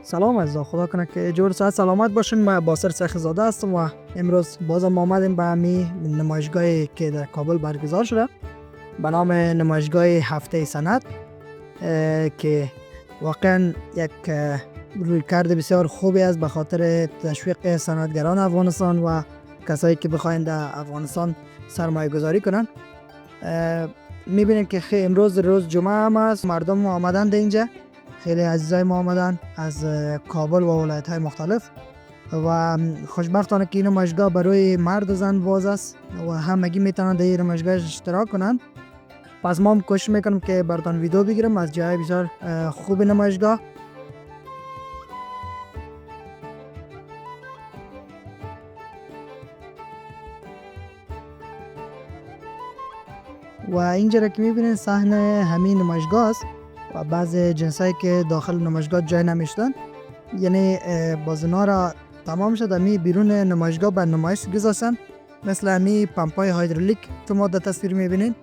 سلام عزیزان، خدا کنه که جور ساعت سلامت باشین. من باسر سیخ زاده هستم و امروز بازم آمدیم به همی نمایشگاهی که در کابل برگزار شده به نام نمایشگاه هفته سند که واقعا یک رویکرد بسیار خوبی است به خاطر تشویق صنعتگران افغانستان و کسایی که بخواین در افغانستان سرمایه گذاری کنن. میبینیم که امروز روز جمعه هم است، مردم آمدن اینجا، خیلی عزیزای ما آمدن از کابل و ولایت های مختلف و خوشبختانه که این نمایشگاه برای مرد و زن باز است و همگی میتونن در این نمایشگاه اشتراک کنن. پس ما هم کوشش میکنم که براتون ویدیو بگیرم از جای بسیار خوب نمایشگاه. و اینجا را که میبینید صحنه همین نمایشگاه است و بعض جنسایی که داخل نمایشگاه جای نمیشتن، یعنی بازونا را تمام شد می بیرون نمایشگاه به نمایش گذاشتن، مثل همی پمپای هایدرولیک که ما در تصویر میبینید.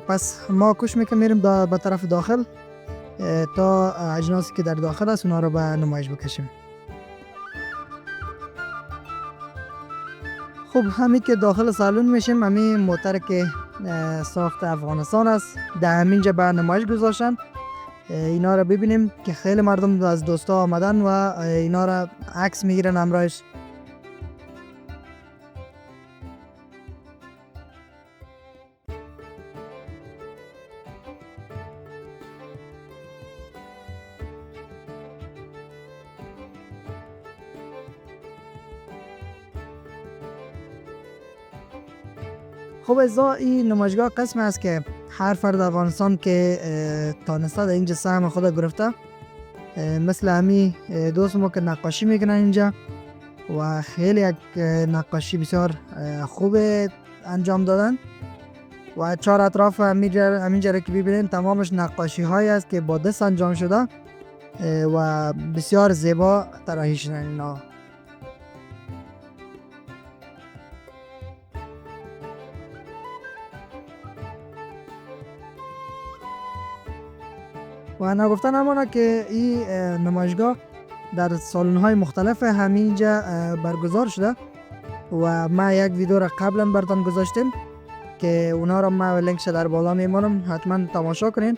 پس ما کوشش میکنیم میریم به طرف داخل تا اجناسی که در داخل است اونا رو به نمایش بکشیم. خب همین که داخل سالن میشیم، همین موتر که ساخت افغانستان است در همینجا به نمایش گذاشتن. اینا رو ببینیم که خیلی مردم از دوستا آمدن و اینا رو عکس میگیرن همراهش. خب ازا این نمایشگاه قسم است که هر فرد افغانستان که تانسته در اینجا سهم خود گرفته، مثل همی دوست ما که نقاشی میکنن اینجا و خیلی یک نقاشی بسیار خوب انجام دادن و چهار اطراف همینجا که ببینید تمامش نقاشی هایی است که با دست انجام شده و بسیار زیبا طراحی شدن اینا. و نگفتن همانا که این نمایشگاه در سالن های مختلف همینجا برگزار شده و ما یک ویدیو را قبلا براتون گذاشتیم که اونا را ما لینکش در بالا میمونم، حتما تماشا کنین.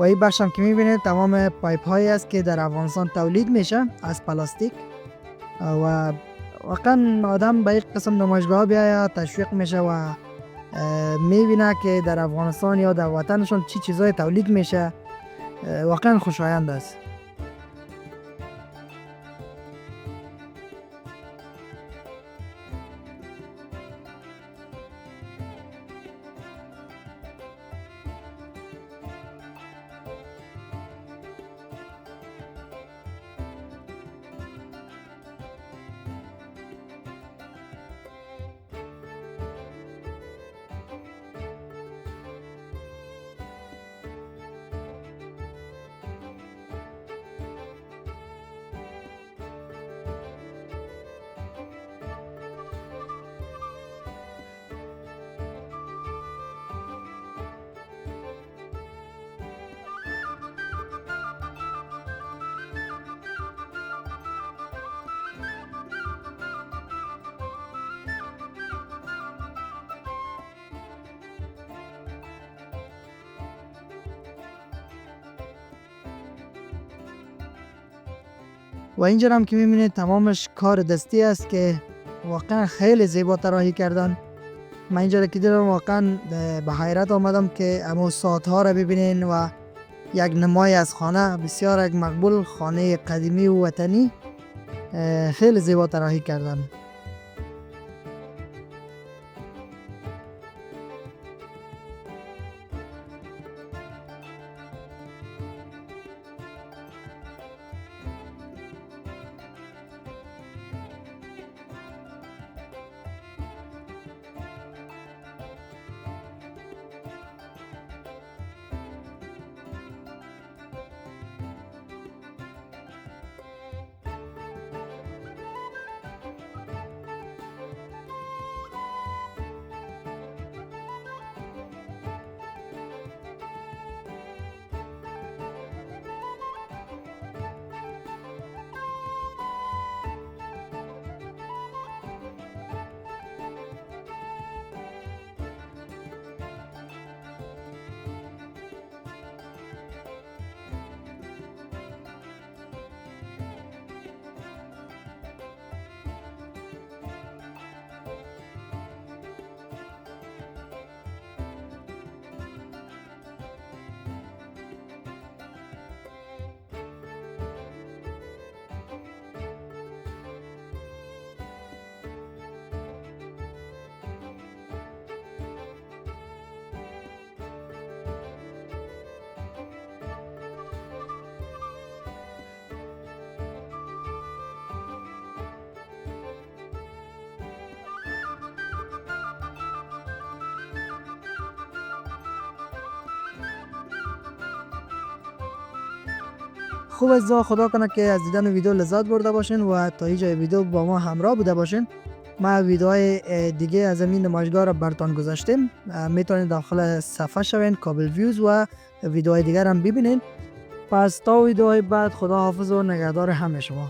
و این بخش هم که میبینید تمام پایپ هایی است که در افغانستان تولید میشه از پلاستیک و واقعا آدم به این قسم نمایشگاه بیاید تشویق میشه و میبینه که در افغانستان یا در وطنشون چی چیزای تولید میشه. واقعا خوشایند است. و اینجا هم که میبینید تمامش کار دستی است که واقعا خیلی زیبا طراحی کردن. من اینجا که دیدم واقعا به حیرت آمدم که امو ساعت ها را ببینین و یک نمای از خانه، بسیار یک مقبول خانه قدیمی و وطنی، خیلی زیبا طراحی کردن. خوب است، خدا کنه که از دیدن ویدیو لذت برده باشین و تا اینجا ویدیو با ما همراه بوده باشین. ما ویدیوهای دیگه از این نمایشگاه را براتون گذاشتیم، میتونید داخل صفحه شوین کابل ویوز و ویدیوهای دیگر هم ببینین. پس تا ویدیوهای بعد، خدا حافظ و نگهدار همه شما.